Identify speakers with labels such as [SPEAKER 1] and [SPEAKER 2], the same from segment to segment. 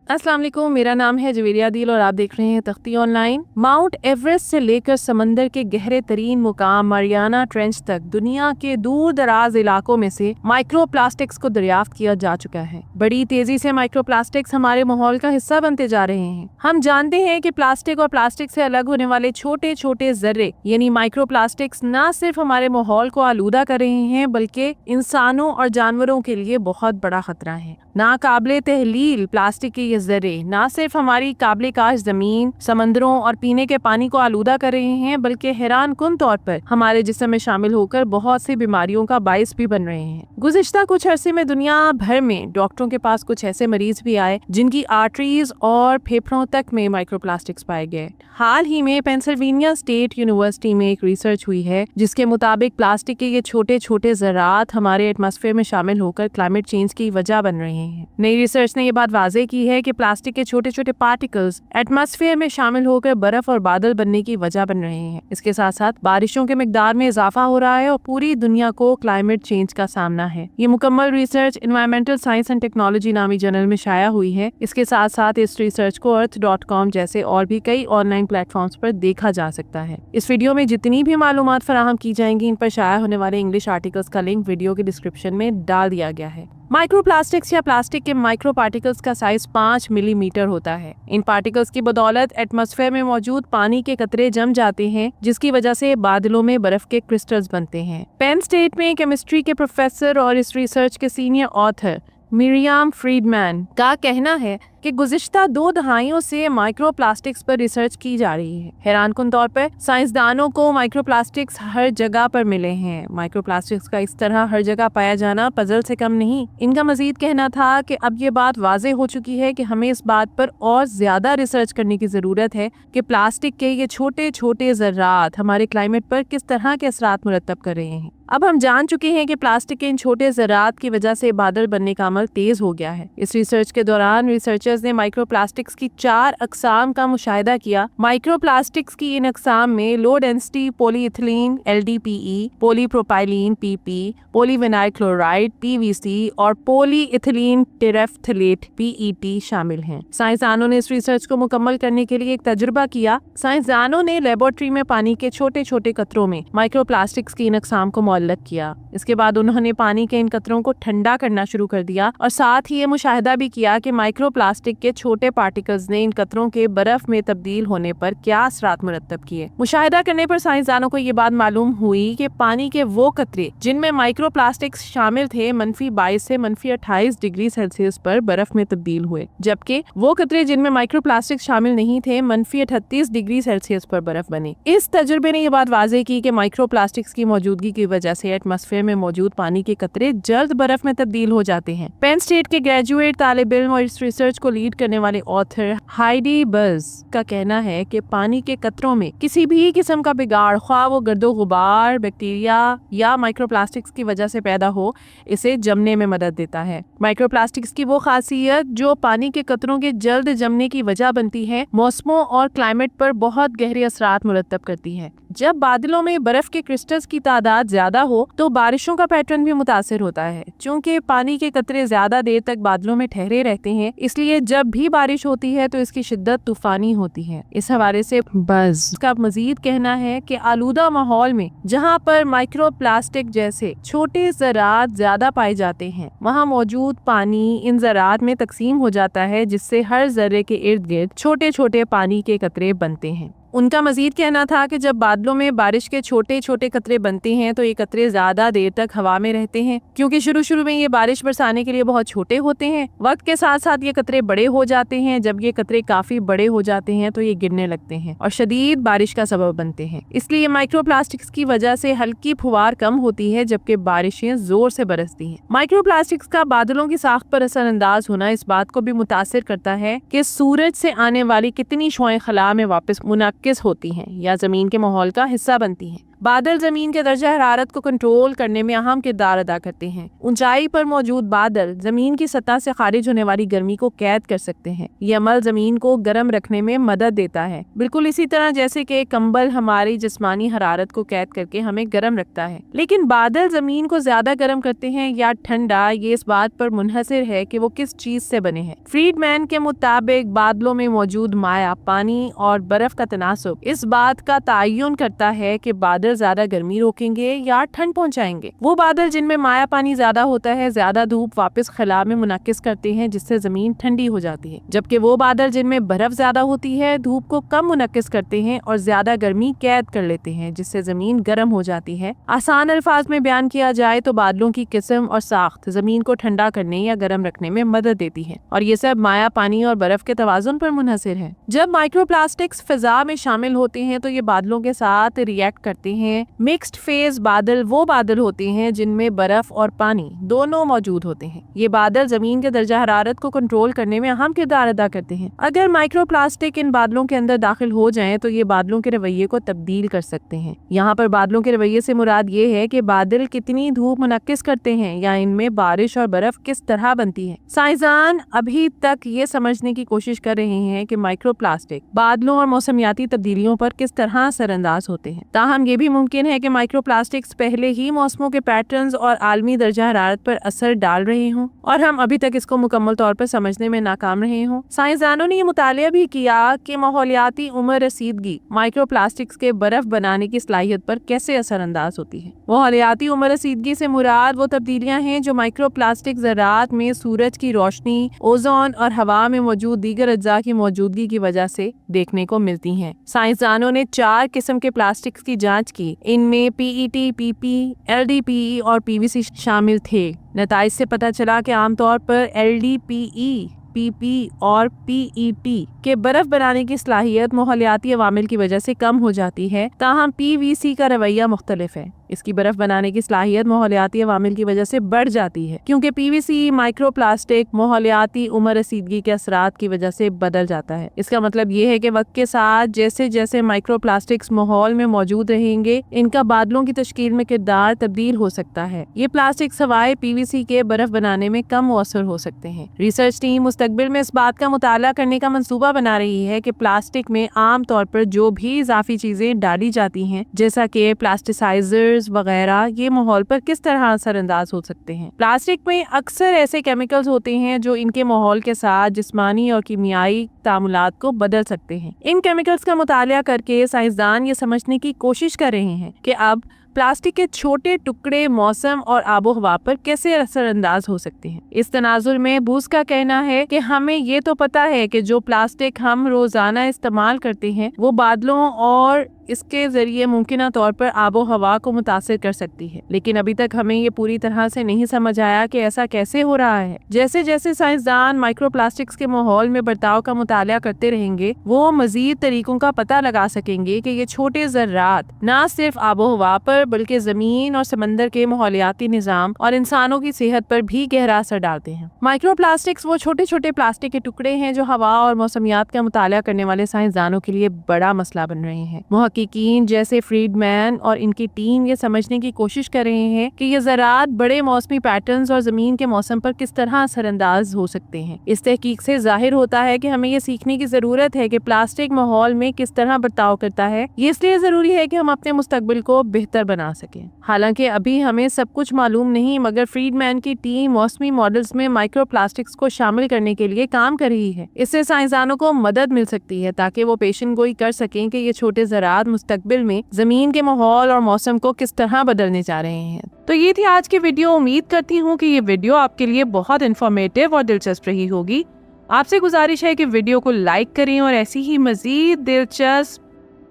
[SPEAKER 1] अस्सलाम वालेकुम, मेरा नाम है जवेरिया दिल और आप देख रहे हैं तख्ती ऑनलाइन। माउंट एवरेस्ट से लेकर समंदर के गहरे तरीन मुकाम मारियाना ट्रेंच तक दुनिया के दूर दराज इलाकों में से माइक्रो प्लास्टिक्स को दरियाफ्त किया जा चुका है। बड़ी तेजी से माइक्रो प्लास्टिक्स हमारे माहौल का हिस्सा बनते जा रहे हैं। हम जानते हैं कि प्लास्टिक और प्लास्टिक से अलग होने वाले छोटे छोटे जर्रे यानी माइक्रो प्लास्टिक्स न सिर्फ हमारे माहौल को आलूदा कर रहे हैं बल्कि इंसानों और जानवरों के लिए बहुत बड़ा खतरा है। नाकाबिले तहलील प्लास्टिक के ये जर्रे न सिर्फ हमारी काबिले काश जमीन, समंदरों और पीने के पानी को आलूदा कर रहे हैं बल्कि हैरान कुन तौर पर हमारे जिस्म में शामिल होकर बहुत सी बीमारियों का बाइस भी बन रहे हैं। गुज़िश्ता कुछ अरसे में दुनिया भर में डॉक्टरों के पास कुछ ऐसे मरीज भी आए जिनकी आर्टरीज और फेफड़ों तक में माइक्रोप्लास्टिक्स पाए गए। हाल ही में पेंसिल्वेनिया स्टेट यूनिवर्सिटी में एक रिसर्च हुई है जिसके मुताबिक प्लास्टिक के ये छोटे छोटे ज़रात हमारे एटमॉस्फेयर में शामिल होकर क्लाइमेट चेंज की वजह बन रहे हैं। नई रिसर्च ने ये बात वाज़ेह की है कि प्लास्टिक के छोटे छोटे पार्टिकल्स एटमॉस्फेयर में शामिल होकर बर्फ और बादल बनने की वजह बन रहे हैं। इसके साथ साथ बारिशों के मिकदार में इजाफा हो रहा है और पूरी दुनिया को क्लाइमेट चेंज का सामना है। ये मुकम्मल research environmental science and technology नामी जर्नल में शाया हुई है। इसके साथ साथ इस रिसर्च को earth.com जैसे और भी कई ऑनलाइन प्लेटफॉर्म्स पर देखा जा सकता है। इस वीडियो में जितनी भी मालूमात फराहम की जाएंगी इन पर शाया होने वाले इंग्लिश आर्टिकल्स का लिंक वीडियो के डिस्क्रिप्शन में डाल दिया गया है। माइक्रोप्लास्टिक्स या प्लास्टिक के माइक्रो पार्टिकल्स का साइज 5 मिलीमीटर होता है। इन पार्टिकल्स की बदौलत एटमॉस्फेयर में मौजूद पानी के कतरे जम जाते हैं जिसकी वजह से बादलों में बर्फ के क्रिस्टल्स बनते हैं। पेन स्टेट में केमिस्ट्री के प्रोफेसर और इस रिसर्च के सीनियर ऑथर मिरियाम फ्रीडमैन का कहना है कि गुज़िश्ता 2 दहाइयों से माइक्रोप्लास्टिक्स पर रिसर्च की जा रही है। हैरानकुन तौर पर साइंसदानों को माइक्रोप्लास्टिक्स हर जगह पर मिले हैं। माइक्रोप्लास्टिक्स का इस तरह हर जगह पाया जाना पजल से कम नहीं। इनका मजीद कहना था कि अब ये बात वाज़ेह हो चुकी है कि हमें इस बात पर और ज्यादा रिसर्च करने की जरूरत है कि प्लास्टिक के ये छोटे छोटे ज़रात हमारे क्लाइमेट पर किस तरह के असरात मुरतब कर रहे हैं। अब हम जान चुके हैं कि प्लास्टिक के इन छोटे ज़रात की वजह से बादल बनने का अमल तेज हो गया है। इस रिसर्च के दौरान रिसर्चर्स ने माइक्रोप्लास्टिक्स की 4 अक़साम का मुशाहिदा किया। माइक्रोप्लास्टिक्स की इन अक़साम में low density polyethylene LDPE, polypropylene PP, polyvinyl chloride PVC और पॉलीइथिलीन टेरेफ्थलेट PET शामिल हैं। साइंसदानों ने इस रिसर्च को मुकम्मल करने के लिए एक तजुर्बा किया। साइंसदानों ने लेबोरेटरी में पानी के छोटे छोटे कतरों में माइक्रोप्लास्टिक्स की इन अक़साम को मुअल्लक किया। इसके बाद उन्होंने पानी के इन कतरों को ठंडा करना शुरू कर दिया और साथ ही ये मुशाहिदा भी किया कि माइक्रोप्लास्टिक के छोटे पार्टिकल्स ने इन कतरों के बर्फ में तब्दील होने पर क्या असरात मुरतब किए। मुशाहिदा करने पर साइंसदानों को ये बात मालूम हुई कि पानी के वो कतरे जिनमें माइक्रोप्लास्टिक्स शामिल थे -22 से -28 डिग्री सेल्सियस पर बर्फ में तब्दील हुए, जबकि वो कतरे जिनमें माइक्रोप्लास्टिक्स शामिल नहीं थे -38 डिग्री सेल्सियस पर बर्फ बने। इस तजुर्बे ने ये बात वाज़ेह की कि माइक्रोप्लास्टिक्स की मौजूदगी की वजह से एटमॉस्फेयर में मौजूद पानी के कतरे जल्द बर्फ में तब्दील हो जाते हैं। पेन स्टेट के ग्रेजुएट तालिब इल्म और इस रिसर्च को लीड करने वाले ऑथर हाइडी बज का कहना है कि पानी के कतरों में किसी भी किस्म का बिगाड़, ख्वाह वो गर्दो गुबार, बैक्टीरिया या माइक्रोप्लास्टिक्स की वजह से पैदा हो, इसे जमने में मदद देता है। माइक्रोप्लास्टिक्स की वो खासियत जो पानी के कतरों के जल्द जमने की वजह बनती है, मौसमों और क्लाइमेट पर बहुत गहरे असरात मुरतब करती है। जब बादलों में बर्फ के क्रिस्टल्स की तादाद ज्यादा हो तो बारिशों का पैटर्न भी मुतासिर होता है। चूंकि पानी के कतरे ज्यादा देर तक बादलों में ठहरे रहते हैं, इसलिए जब भी बारिश होती है तो इसकी शिद्दत तूफानी होती है। इस हवाले से बज का मजीद कहना है कि आलूदा माहौल में जहाँ पर माइक्रोप्लास्टिक जैसे छोटे ज़रात ज्यादा पाए जाते हैं, वहाँ मौजूद पानी इन ज़रात में तकसीम हो जाता है जिससे हर जर्रे के इर्द गिर्द छोटे छोटे पानी के कतरे बनते हैं। उनका मजीद कहना था कि जब बादलों में बारिश के छोटे छोटे कतरे बनते हैं तो ये कतरे ज्यादा देर तक हवा में रहते हैं, क्योंकि शुरू में ये बारिश बरसाने के लिए बहुत छोटे होते हैं। वक्त के साथ साथ ये कतरे बड़े हो जाते हैं। जब ये कतरे काफी बड़े हो जाते हैं तो ये गिरने लगते हैं और शदीद बारिश का सबब बनते हैं। इसलिए माइक्रोप्लास्टिक्स की वजह से हल्की फुहार कम होती है जबकि बारिशें जोर से बरसती हैं। माइक्रोप्लास्टिक्स का बादलों की साख पर असरअंदाज होना इस बात को भी मुतासिर करता है कि सूरज से आने वाली कितनी शुआएं खला में वापस मुनक्किस होती हैं या जमीन के माहौल का हिस्सा बनती हैं। बादल जमीन के दर्जा हरारत को कंट्रोल करने में अहम किरदार अदा करते हैं। ऊंचाई पर मौजूद बादल जमीन की सतह से खारिज होने वाली गर्मी को कैद कर सकते हैं। ये अमल जमीन को गर्म रखने में मदद देता है, बिल्कुल इसी तरह जैसे कि कंबल हमारी जिस्मानी हरारत को कैद करके हमें गर्म रखता है। लेकिन बादल जमीन को ज्यादा गर्म करते हैं या ठंडा, ये इस बात पर मुनहसिर है कि वो किस चीज से बने हैं। फ्रीडमैन के मुताबिक बादलों में मौजूद माया, पानी और बर्फ का तनासुब इस बात का तयन करता है कि बादल ज्यादा गर्मी रोकेंगे या ठंड पहुंचाएंगे। वो बादल जिनमें माया पानी ज्यादा होता है ज्यादा धूप वापस खला में मुनक्किस करते हैं, जिससे जमीन ठंडी हो जाती है, जबकि वो बादल जिनमें बर्फ ज्यादा होती है धूप को कम मुनक्किस करते हैं और ज्यादा गर्मी कैद कर लेते हैं, जिससे जमीन गर्म हो जाती है। आसान अल्फाज में बयान किया जाए तो बादलों की किस्म और साख्त जमीन को ठंडा करने या गर्म रखने में मदद देती है, और ये सब माया पानी और बर्फ के तवाजुन पर मुनहसिर है। जब माइक्रोप्लास्टिक्स फिजा में शामिल होते हैं तो ये बादलों के साथ रिएक्ट करते हैं। मिक्स्ड फेज बादल वो बादल होते हैं जिनमें बर्फ और पानी दोनों मौजूद होते हैं। ये बादल जमीन के दर्जा हरारत को कंट्रोल करने में अहम किरदार अदा करते हैं। अगर माइक्रोप्लास्टिक इन बादलों के अंदर दाखिल हो जाएं तो ये बादलों के रवैये को तब्दील कर सकते हैं। यहाँ पर बादलों के रवैये से मुराद ये है कि बादल कितनी धूप मुनक्किस करते हैं या इनमें बारिश और बर्फ किस तरह बनती है। साइंसदान अभी तक ये समझने की कोशिश कर रहे हैं कि माइक्रोप्लास्टिक बादलों और मौसमियाती तब्दीलियों पर किस तरह असरअंदाज होते हैं। ताहम ये भी मुमकिन है कि माइक्रोप्लास्टिक्स पहले ही मौसमों के पैटर्न्स और आलमी दर्जा हरारत पर असर डाल रहे हों और हम अभी तक इसको मुकम्मल तौर पर समझने में नाकाम रहे हों। साइंसदानों ने ये मुतालिया भी किया कि माहौलियाती उम्र रसीदगी माइक्रोप्लास्टिक्स के बर्फ बनाने की सलाहियत पर कैसे असरअंदाज होती है। माहौलियाती उम्र रसीदगी से मुराद वो तब्दीलियां हैं जो माइक्रोप्लास्टिक ज़रात में सूरज की रोशनी, ओजोन और हवा में मौजूद दीगर अज्जा की मौजूदगी की वजह से देखने को मिलती हैं। साइंसदानों ने 4 किस्म के प्लास्टिक्स की जांच की। इनमें पीईटी, पीपी, एलडीपीई और पीवीसी शामिल थे। नताइज से पता चला कि आमतौर पर एलडीपीई, पीपी और पीईटी के बर्फ बनाने की सलाहियत माहौलियाती अवामिल की वजह से कम हो जाती है। ताहम पीवीसी का रवैया मुख्तलिफ है। इसकी बर्फ बनाने की सलाहियत माहौलियाती अवामिल की वजह से बढ़ जाती है, क्योंकि पीवीसी माइक्रोप्लास्टिक माहौलियाती उम्र रसीदगी के असरात की वजह से बदल जाता है। इसका मतलब ये है कि वक्त के साथ जैसे जैसे माइक्रोप्लास्टिक्स माहौल में मौजूद रहेंगे, इनका बादलों की तश्कील में किरदार तब्दील हो सकता है। ये प्लास्टिक सवाए पीवीसी के बर्फ बनाने में कम मुअस्सर हो सकते हैं। रिसर्च टीम मुस्तकबिल में इस बात का मुताला करने का मंसूबा बना रही है कि प्लास्टिक में आम तौर पर जो भी इजाफी चीजें डाली जाती हैं, जैसा कि प्लास्टिसाइजर्स वगैरह, ये माहौल पर किस तरह असरअंदाज हो सकते हैं। प्लास्टिक में अक्सर ऐसे केमिकल्स होते हैं जो इनके माहौल के साथ जिस्मानी और कीमियाई तामुलात को बदल सकते हैं। इन केमिकल्स का मुतालिया करके साइंसदान ये समझने की कोशिश कर रहे हैं कि अब प्लास्टिक के छोटे टुकड़े मौसम और आबो हवा पर कैसे असरअंदाज हो सकते हैं। इस तनाजुर में बूस का कहना है कि हमें ये तो पता है कि जो प्लास्टिक हम रोजाना इस्तेमाल करते हैं वो बादलों और इसके जरिए मुमकिन तौर पर आबो हवा को मुतासिर कर सकती है, लेकिन अभी तक हमें ये पूरी तरह से नहीं समझ आया कि ऐसा कैसे हो रहा है। जैसे जैसे साइंसदान माइक्रोप्लास्टिक्स के माहौल में बर्ताव का मुतालिया करते रहेंगे, वो मजीद तरीकों का पता लगा सकेंगे कि ये छोटे ज़र्रात न सिर्फ आबो हवा पर बल्कि जमीन और समंदर के माहौलियाती निज़ाम और इंसानों की सेहत पर भी गहरा असर डालते हैं। माइक्रोप्लास्टिक्स वो छोटे छोटे प्लास्टिक के टुकड़े हैं जो हवा और मौसमियात का मुतालिया करने वाले साइंसदानों के लिए बड़ा मसला बन रहे हैं। मुहक्किकीन जैसे फ्रीडमैन और इनकी टीम ये समझने की कोशिश कर रहे हैं कि ये ज़रात बड़े मौसमी पैटर्न्स और ज़मीन के मौसम पर किस तरह असरअंदाज हो सकते हैं। इस तहकीक से जाहिर होता है कि हमें ये सीखने की ज़रूरत है कि प्लास्टिक माहौल में किस तरह बर्ताव करता है। ये इसलिए ज़रूरी है कि हम अपने मुस्तकबिल को बेहतर बना सकें। हालांकि अभी हमें सब कुछ मालूम नहीं, मगर फ्रीडमैन की टीम मौसमी मॉडल्स में माइक्रोप्लास्टिक्स को शामिल करने के लिए काम कर रही है। इससे साइंसदानों को मदद मिल सकती है ताकि वो पेशन गोई कर सकें कि ये छोटे ज़रात मुस्तकबिल में जमीन के माहौल और मौसम को किस तरह बदलने जा रहे हैं। तो ये थी आज की वीडियो। उम्मीद करती हूँ कि ये वीडियो आपके लिए बहुत इन्फॉर्मेटिव और दिलचस्प रही होगी। आपसे गुजारिश है कि वीडियो को लाइक करें और ऐसी ही मजीद दिलचस्प,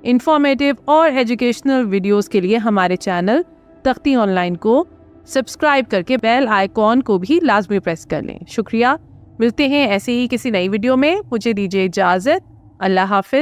[SPEAKER 1] इंफॉर्मेटिव और एजुकेशनल वीडियोस के लिए हमारे चैनल तख्ती ऑनलाइन को सब्सक्राइब करके बेल आइकॉन को भी लाजमी प्रेस कर लें। शुक्रिया। मिलते हैं ऐसे ही किसी नई वीडियो में। मुझे दीजिए इजाज़त। अल्लाह हाफिज।